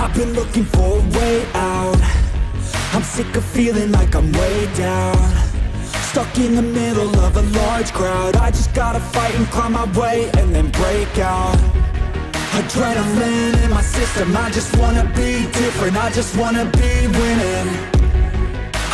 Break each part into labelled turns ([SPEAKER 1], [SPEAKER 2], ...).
[SPEAKER 1] I've been looking for a way out. I'm sick of feeling like I'm way down, stuck in the middle of a large crowd. I just gotta fight and climb my way and then break out. Adrenaline in my system, I just wanna be different, I just wanna be winning.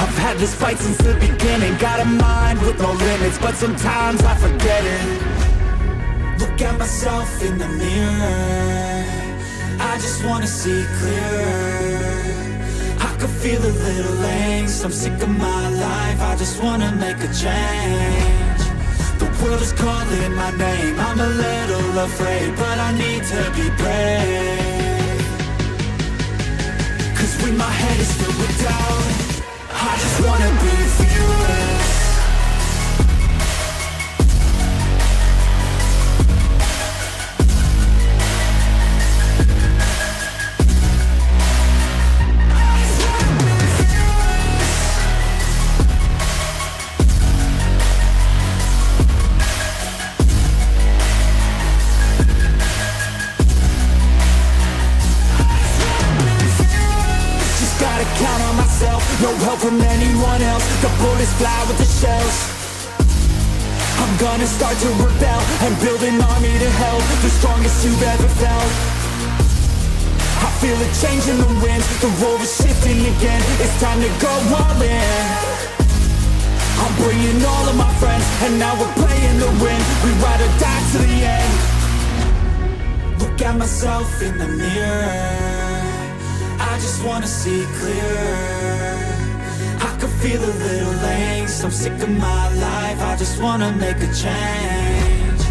[SPEAKER 1] I've had this fight since the beginning, got a mind with no limits, but sometimes I forget it. Look at myself in the mirror, I just wanna see clearer. I could feel a little angst, I'm sick of my life, I just wanna make a change. The world is calling my name, I'm a little afraid, but I need to be brave. Cause when my head is filled with doubt, I just wanna be fearless. No help from anyone else, the bullets fly with the shells. I'm gonna start to rebel and build an army to help, the strongest you've ever felt. I feel a change in the wind, the roar is shifting again, it's time to go all in. I'm bringing all of my friends, and now we're playing to win, we ride or die to the end. Look at myself in the mirror, I just wanna see clearer. I could feel a little angst, I'm sick of my life, I just wanna make a change.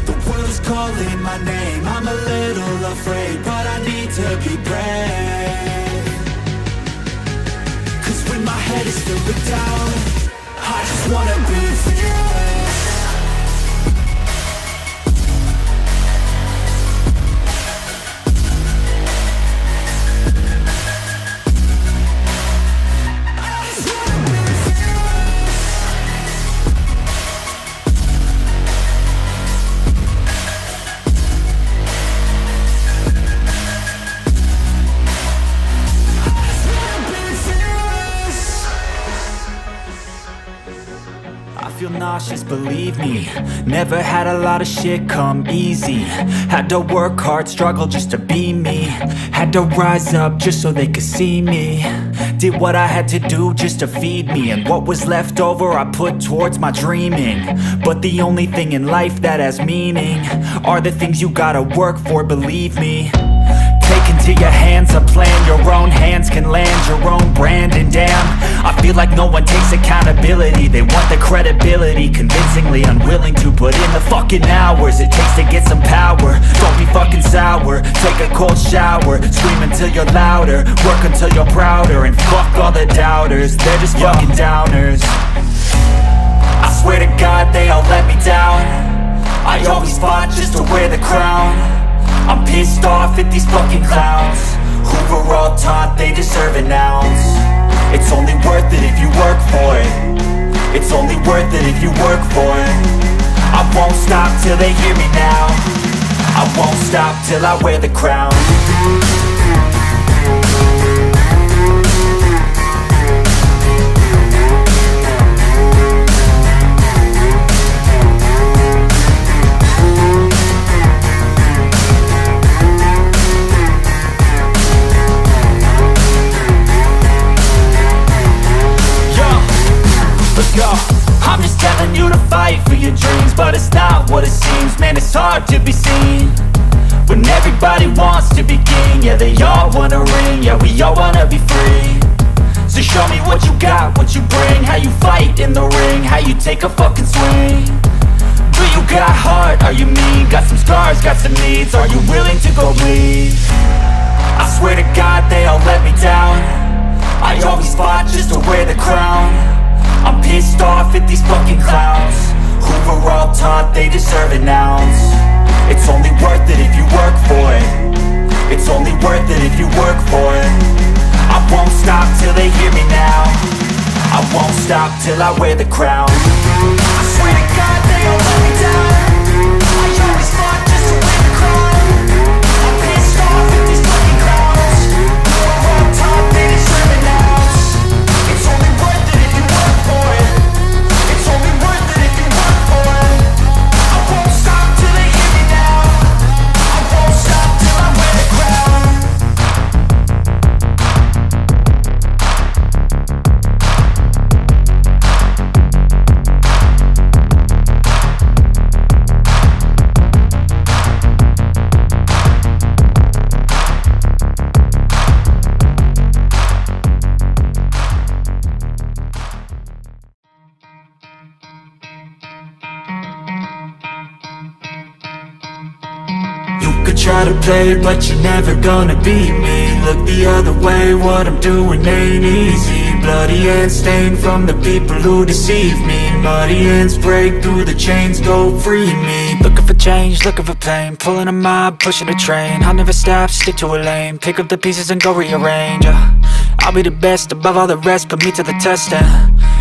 [SPEAKER 1] The world is calling my name, I'm a little afraid, but I need to be brave. Cause when my head is filled with doubt, I just wanna be fearless. Nauseous, believe me. Never had a lot of shit come easy. Had to work hard, struggle just to be me. Had to rise up just so they could see me. Did what I had to do just to feed me, and what was left over I put towards my dreaming. But the only thing in life that has meaning are the things you gotta work for, believe me. Take into your hands a plan, your own hands can land your own brand. And damn, I feel like no one takes accountability. They want the credibility, convincingly unwilling to put in the fucking hours it takes to get some power. Don't be fucking sour, take a cold shower, scream until you're louder, work until you're prouder, and fuck all the doubters, they're just fucking downers. I swear to God they all let me down, I always fought just to wear the crown. I'm pissed off at these fucking clowns who were all taught they deserve an ounce. It's only worth it if you work for it, it's only worth it if you work for it. I won't stop till they hear me now, I won't stop till I wear the crown. I'm just telling you to fight for your dreams, but it's not what it seems. Man, it's hard to be seen when everybody wants to be king. Yeah, they all wanna ring, yeah, we all wanna be free. So show me what you got, what you bring, how you fight in the ring, how you take a fucking swing. Do you got heart, are you mean? Got some scars, got some needs, are you willing to go bleed? I swear to God they all let me down, I always fought just to wear the crown. I'm pissed off at these fucking clowns who were all taught they deserve an ounce. It's only worth it if you work for it, it's only worth it if you work for it. I won't stop till they hear me now, I won't stop till I wear the crown. I swear to God they all let me down, I always fought just to wear the crown. I'm pissed off at these fucking clowns could try to play, but you're never gonna beat me. Look the other way, what I'm doing ain't easy. Bloody hands stained from the people who deceive me. Muddy hands break through the chains, go free me. Looking for change, looking for pain, pulling a mob, pushing a train. I'll never stop, stick to a lane, pick up the pieces and go rearrange. I'll be the best above all the rest, put me to the test and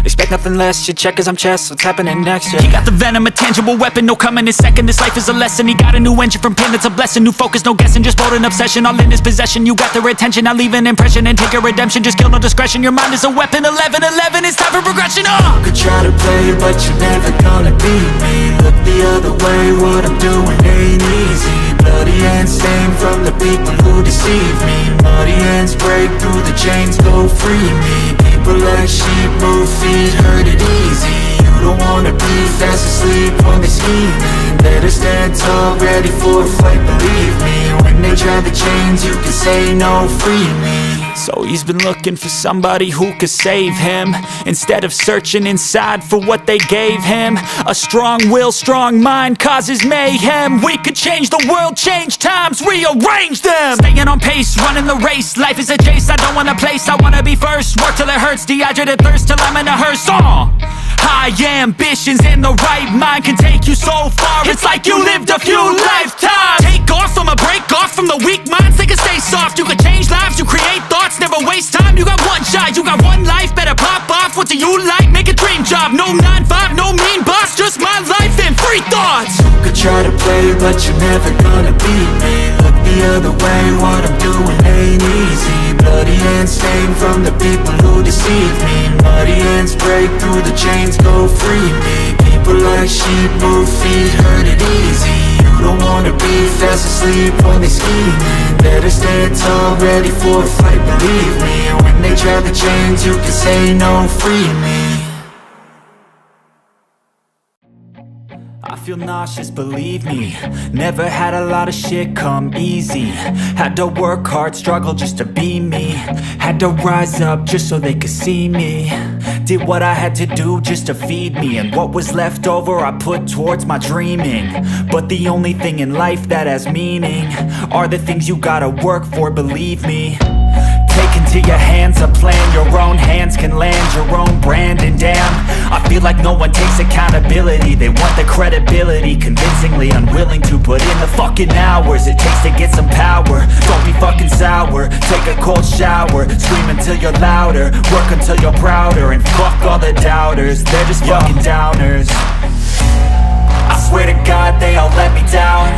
[SPEAKER 1] expect nothing less, you check as I'm chess, what's happening next, yeah. He got the venom, a tangible weapon, no coming in second. This life is a lesson, he got a new engine from pain, that's a blessing. New focus, no guessing, just bold and obsession, all in his possession. You got their attention, I'll leave an impression and take your redemption. Just kill, no discretion, your mind is a weapon. 11-11, it's time for progression, You could try to play, but you're never gonna beat me. Look the other way, what I'm doing ain't easy. Bloody hands stained from the people who deceive me. Muddy hands break through the chains, go free me. People like sheep move feet, hurt it easy. You don't wanna be fast asleep when they scheming. Better stand tall, ready for a fight, believe me. When they try the chains, you can say no, free me. So he's been looking for somebody who could save him, instead of searching inside for what they gave him. A strong will, strong mind causes mayhem. We could change the world, change times, rearrange them. Staying on pace, running the race. Life is a chase, I don't want a place, I wanna be first. Work till it hurts, dehydrated thirst till I'm in a hearse. High ambitions in the right mind can take you so far. It's like you lived a few lifetimes. Take off from a break off from the weak minds, they can stay soft. You can change lives, you create thoughts, never waste time. You got one shot, you got one life, better pop off. What do you like? Make a dream job. No 9-5, no mean boss, just my life and free thoughts. You could try to play, but you're never gonna beat me. Look the other way, what I'm doing ain't easy. Bloody hands stained from the people who deceive me. Muddy hands break through the chains, go free me. People like sheep move feet, hurt it easy. You don't wanna be fast asleep when they scheming. Better stand tall, ready for a fight, believe me. When they try the chains, you can say no, free me. I feel nauseous, believe me. Never had a lot of shit come easy. Had to work hard, struggle just to be me. Had to rise up just so they could see me. Did what I had to do just to feed me. And what was left over I put towards my dreaming. But the only thing in life that has meaning are the things you gotta work for, believe me. Take into your hands a plan, your own hands can land your own brand. And damn, I feel like no one takes accountability. They want the credibility, convincingly unwilling to put in the fucking hours it takes to get some power. Don't be fucking sour, take a cold shower. Scream until you're louder, work until you're prouder. And fuck all the doubters, they're just fucking downers. I swear to God they all let me down.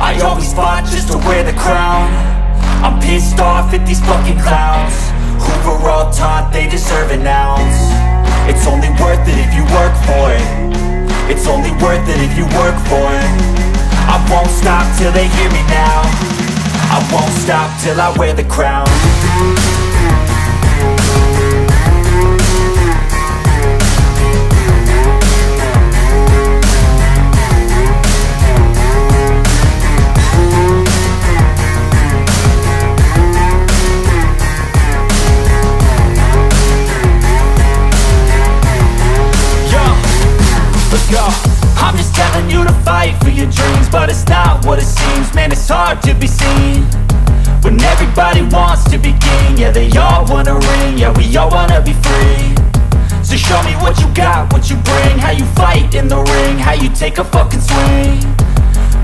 [SPEAKER 1] I always fought just to wear the crown. I'm pissed off at these fucking clowns who were all taught they deserve an ounce. It's only worth it if you work for it. It's only worth it if you work for it. I won't stop till they hear me now. I won't stop till I wear the crown. I'm just telling you to fight for your dreams, but it's not what it seems. Man, it's hard to be seen when everybody wants to be king. Yeah, they all wanna ring, yeah, we all wanna be free. So show me what you got, what you bring, how you fight in the ring, how you take a fucking swing.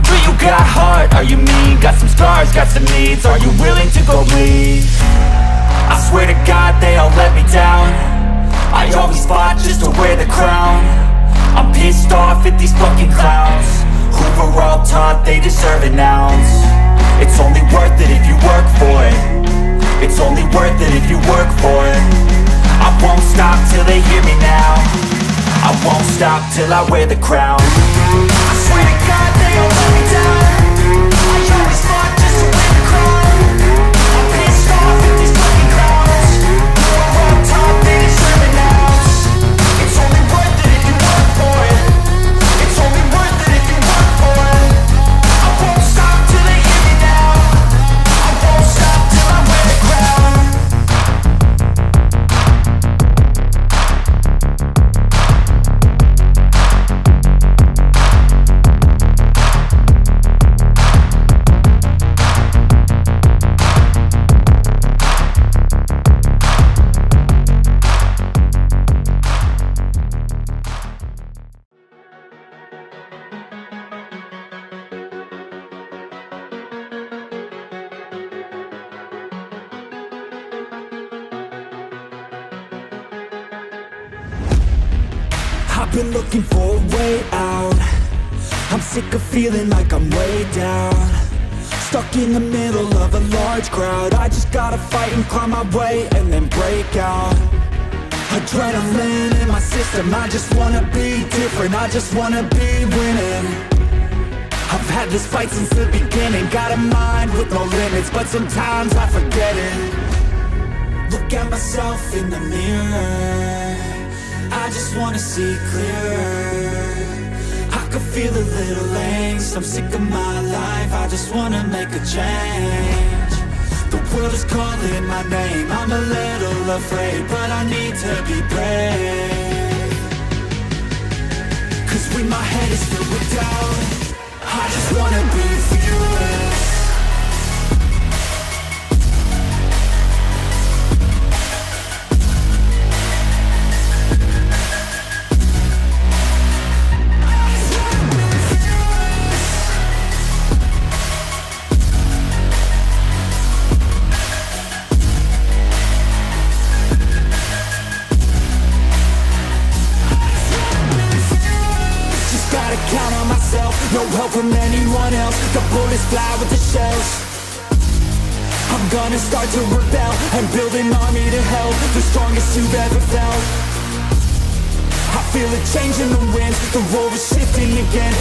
[SPEAKER 1] Do you got heart, are you mean? Got some scars, got some needs, are you willing to go bleed? I swear to God they all let me down. I always fought just to wear the crown. I'm pissed off at these fucking clowns who were all taught they deserve an ounce. It's only worth it if you work for it. It's only worth it if you work for it. I won't stop till they hear me now. I won't stop till I wear the crown. I swear to God they all let me down. I always fought just to wear the crown. I'm pissed off at these fucking clowns who were all taught they deserve an ounce. It's only worth it if you work for it. It's only worth it if you work for it. I won't stop till they hear me now. I won't stop till I wear the crown. I've been looking for a way out. I'm sick of feeling like I'm way down, stuck in the middle of a large crowd. I just gotta fight and climb my way and then break out. Adrenaline in my system, I just wanna be different, I just wanna be winning. I've had this fight since the beginning, got a mind with no limits, but sometimes I forget it. Look at myself in the mirror, I just wanna see clearer. I can feel a little angst, I'm sick of my life, I just wanna make a change. The world is calling my name, I'm a little afraid, but I need to be brave. Cause when my head is filled with doubt, I just wanna be fearless. No help from anyone else, the bullets fly with the shells. I'm gonna start to rebel and build an army to help, the strongest you've ever felt. I feel a change in the winds, the road is shifting again.